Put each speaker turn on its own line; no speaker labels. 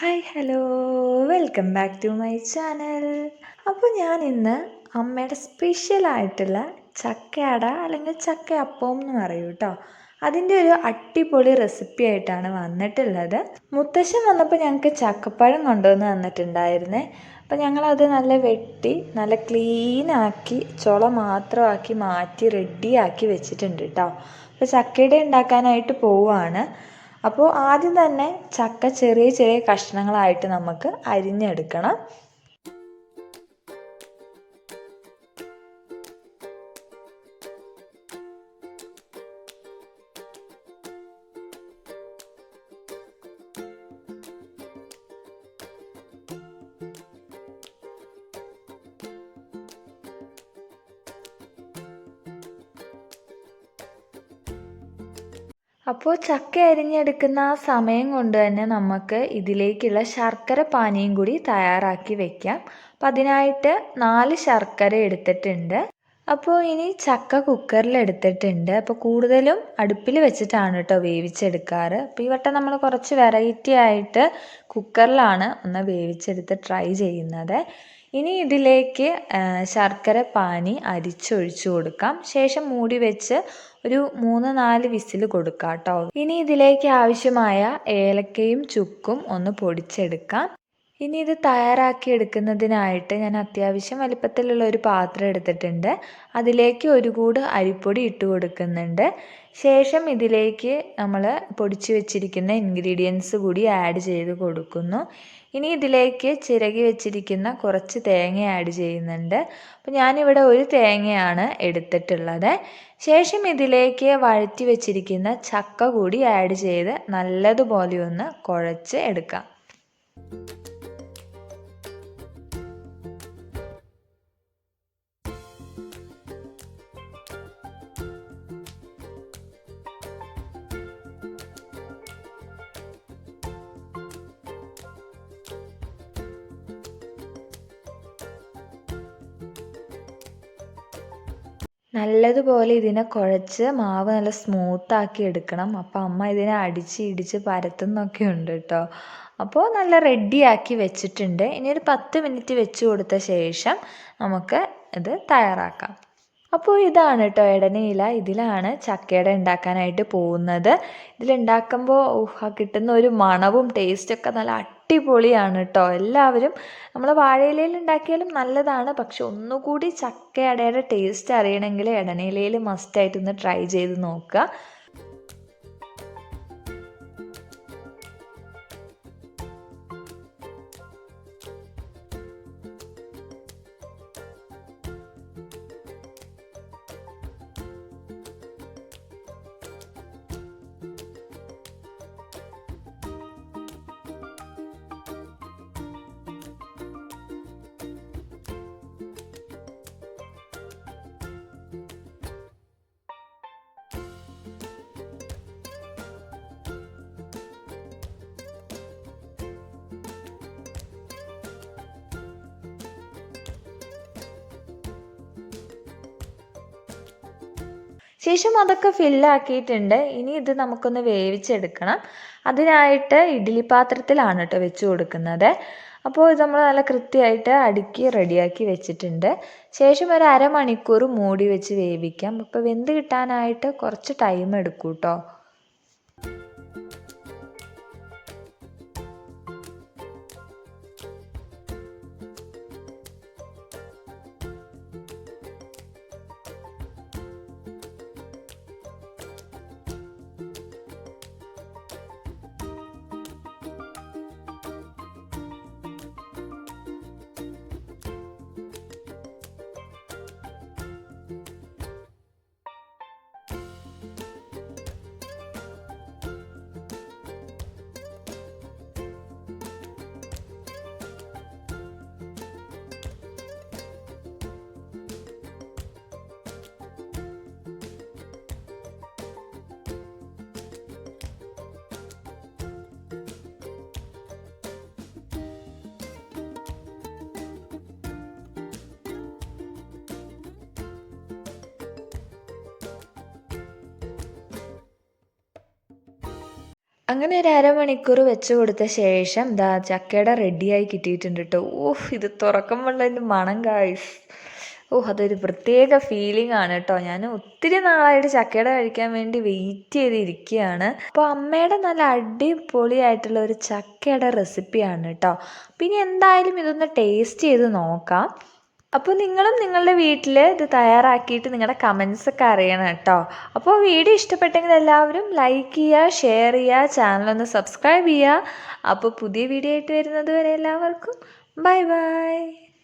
Hi hello welcome back to my channel. അപ്പോൾ ഞാൻ ഇന്ന് അമ്മയുടെ സ്പെഷ്യലായിട്ടുള്ള ചക്കയട അല്ലെങ്കിൽ ചക്കയപ്പം എന്ന് പറയൂ കേട്ടോ, അതിൻ്റെ ഒരു അടിപൊളി റെസിപ്പി ആയിട്ടാണ് വന്നിട്ടുള്ളത്. മുത്തശ്ശൻ വന്നപ്പോൾ ഞങ്ങൾക്ക് ചക്കപ്പഴം കൊണ്ടുവന്ന് തന്നിട്ടുണ്ടായിരുന്നേ. അപ്പോൾ ഞങ്ങളത് നല്ല വെട്ടി നല്ല ക്ലീനാക്കി ചുള മാത്രമാക്കി മാറ്റി റെഡിയാക്കി വെച്ചിട്ടുണ്ട് കേട്ടോ. അപ്പോൾ ചക്കയുടെ ഉണ്ടാക്കാനായിട്ട് പോവുകയാണ്. അപ്പോൾ ആദ്യം തന്നെ ചക്ക ചെറിയ ചെറിയ കഷ്ണങ്ങളായിട്ട് നമുക്ക് അരിഞ്ഞെടുക്കണം. അപ്പോൾ ചക്ക അരിഞ്ഞെടുക്കുന്ന ആ സമയം കൊണ്ട് തന്നെ നമുക്ക് ഇതിലേക്കുള്ള ശർക്കര പാനിയും കൂടി തയ്യാറാക്കി വെക്കാം. അപ്പം അതിനായിട്ട് 4 ശർക്കര എടുത്തിട്ടുണ്ട്. അപ്പോൾ ഇനി ചക്ക കുക്കറിൽ എടുത്തിട്ടുണ്ട്. അപ്പോൾ കൂടുതലും അടുപ്പിൽ വെച്ചിട്ടാണ് കേട്ടോ വേവിച്ചെടുക്കാറ്. അപ്പോൾ ഈ വട്ടം നമ്മൾ കുറച്ച് വെറൈറ്റി ആയിട്ട് കുക്കറിലാണ് ഒന്ന് വേവിച്ചെടുത്ത് ട്രൈ ചെയ്യുന്നത്. ഇനി ഇതിലേക്ക് ശർക്കര പാനി അരിച്ചൊഴിച്ചു കൊടുക്കാം. ശേഷം മൂടി വെച്ച് ഒരു 3-4 വിസിൽ കൊടുക്കാം കേട്ടോ. ഇനി ഇതിലേക്ക് ആവശ്യമായ ഏലക്കയും ചുക്കും ഒന്ന് പൊടിച്ചെടുക്കാം. ഇനി ഇത് തയ്യാറാക്കി എടുക്കുന്നതിനായിട്ട് ഞാൻ അത്യാവശ്യം വലിപ്പത്തിലുള്ള ഒരു പാത്രം എടുത്തിട്ടുണ്ട്. അതിലേക്ക് ഒരു കൂട് അരിപ്പൊടി ഇട്ട് കൊടുക്കുന്നുണ്ട്. ശേഷം ഇതിലേക്ക് നമ്മൾ പൊടിച്ചു വെച്ചിരിക്കുന്ന ഇൻഗ്രീഡിയൻസ് കൂടി ആഡ് ചെയ്ത് കൊടുക്കുന്നു. ഇനി ഇതിലേക്ക് ചിരകി വെച്ചിരിക്കുന്ന കുറച്ച് തേങ്ങ ആഡ് ചെയ്യുന്നുണ്ട്. അപ്പോൾ ഞാനിവിടെ ഒരു തേങ്ങയാണ് എടുത്തിട്ടുള്ളത്. ശേഷം ഇതിലേക്ക് വഴറ്റി വെച്ചിരിക്കുന്ന ചക്ക കൂടി ആഡ് ചെയ്ത് നല്ലതുപോലെ ഒന്ന് കുഴച്ച് എടുക്കാം. നല്ലതുപോലെ ഇതിനെ കുഴച്ച് മാവ് നല്ല സ്മൂത്താക്കി എടുക്കണം. അപ്പോൾ അമ്മ ഇതിനെ അടിച്ച് ഇടിച്ച് പരത്തുന്നൊക്കെ ഉണ്ട് കേട്ടോ. അപ്പോൾ നല്ല റെഡിയാക്കി വെച്ചിട്ടുണ്ട്. ഇനി ഒരു 10 മിനിറ്റ് വെച്ച് കൊടുത്ത ശേഷം നമുക്ക് ഇത് തയ്യാറാക്കാം. അപ്പോൾ ഇതാണ് കേട്ടോ ഇടനയില. ഇതിലാണ് ചക്കയട ഉണ്ടാക്കാനായിട്ട് പോകുന്നത്. ഇതിലുണ്ടാക്കുമ്പോൾ കിട്ടുന്ന ഒരു മണവും ടേസ്റ്റൊക്കെ നല്ല അടിപൊളിയാണ് കേട്ടോ. എല്ലാവരും നമ്മൾ വാഴയിലയിൽ ഉണ്ടാക്കിയാലും നല്ലതാണ്, പക്ഷെ ഒന്നുകൂടി ചക്കയടയുടെ ടേസ്റ്റ് അറിയണമെങ്കിൽ ഇടനയിലയിൽ മസ്റ്റായിട്ടൊന്ന് ട്രൈ ചെയ്ത് നോക്കുക. ശേഷം അതൊക്കെ ഫില്ലാക്കിയിട്ടുണ്ട്. ഇനി ഇത് നമുക്കൊന്ന് വേവിച്ചെടുക്കണം. അതിനായിട്ട് ഇഡ്ഡലി പാത്രത്തിലാണ് കേട്ടോ വെച്ച് കൊടുക്കുന്നത്. അപ്പോൾ ഇത് നമ്മൾ നല്ല കൃത്യമായിട്ട് അടുക്കി റെഡിയാക്കി വെച്ചിട്ടുണ്ട്. ശേഷം ഒരു അരമണിക്കൂർ മൂടി വെച്ച് വേവിക്കാം. അപ്പോൾ വെന്ത് കിട്ടാനായിട്ട് കുറച്ച് ടൈം എടുക്കും കേട്ടോ. അങ്ങനെ ഒരു അരമണിക്കൂർ വെച്ച് കൊടുത്ത ശേഷം ദാ ചക്കയുടെ റെഡിയായി കിട്ടിയിട്ടുണ്ട് കേട്ടോ. ഓഹ് ഇത് തുറക്കുമ്പോഴതിൻ്റെ മണം ഗായ്സ്. ഓഹ് അതൊരു പ്രത്യേക ഫീലിംഗ് ആണ് കേട്ടോ. ഞാൻ ഒത്തിരി നാളായിട്ട് ചക്കയുടെ കഴിക്കാൻ വേണ്ടി വെയിറ്റ് ചെയ്തിരിക്കുകയാണ്. അപ്പോൾ അമ്മയുടെ നല്ല അടിപൊളിയായിട്ടുള്ള ഒരു ചക്കയുടെ റെസിപ്പിയാണ് കേട്ടോ. പിന്നെ എന്തായാലും ഇതൊന്ന് ടേസ്റ്റ് ചെയ്ത് നോക്കാം. അപ്പോൾ നിങ്ങളും നിങ്ങളുടെ വീട്ടിൽ ഇത് തയ്യാറാക്കിയിട്ട് നിങ്ങളുടെ കമൻസൊക്കെ അറിയണം കേട്ടോ. അപ്പോൾ വീഡിയോ ഇഷ്ടപ്പെട്ടെങ്കിൽ എല്ലാവരും ലൈക്ക് ചെയ്യുക, ഷെയർ ചെയ്യുക, ചാനലൊന്ന് സബ്സ്ക്രൈബ് ചെയ്യുക. അപ്പോൾ പുതിയ വീഡിയോ ആയിട്ട് വരുന്നത് വരെ എല്ലാവർക്കും ബൈ ബൈ.